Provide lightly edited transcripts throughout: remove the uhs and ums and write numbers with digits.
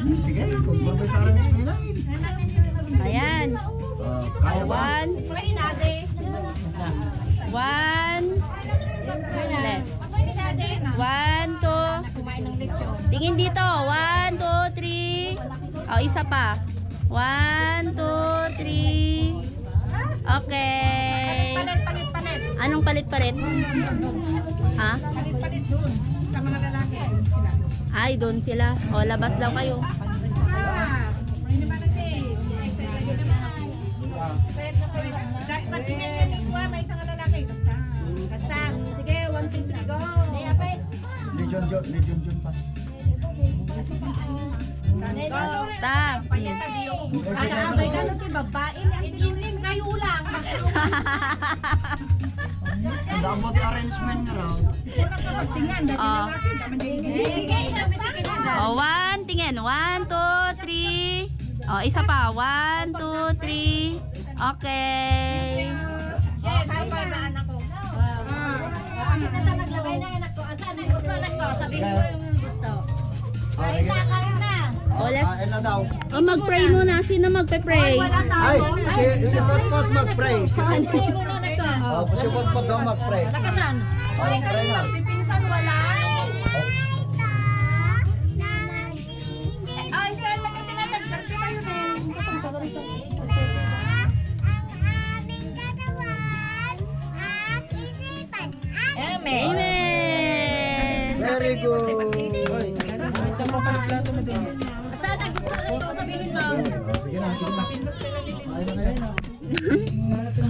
Sige, kumparbay parang nila. Ayan. Kaya ba? One. One. Left. One, two. Tingin dito. One, two, three. O, isa pa. One, two, three. Okay. Anong palit-palit? Ha? Palit doon. Sa mga lalaki. Sila. Ay, doon sila. O, labas daw kayo. May naman natin. Dapat tingnan yung lingwa, may isang lalaki. Basta. Sige, 1, 2, 3, go. Legion pa. Basta. May gano'n yung babae. Hindi kayo lang. Ang damot arrangement nga raw. Tingnan, O, one. Tingin. One, two, three. O, isa pa. One, two, three. Okay. Kain na daw. O, mag-pray muna. Sino magpe-pray? Ay, si Potpot mag-pray. Si Potpot daw mag-pray. Pray nga. Pipinsan wala. Ay, sir, magkatinatag. Sir, kayo din. Amen. Very good.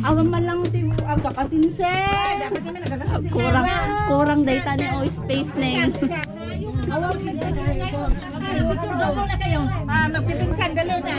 Awan man lang ito ang kakasinsen. Kurang data ni o space na yun. Magpipinsan, dalo na.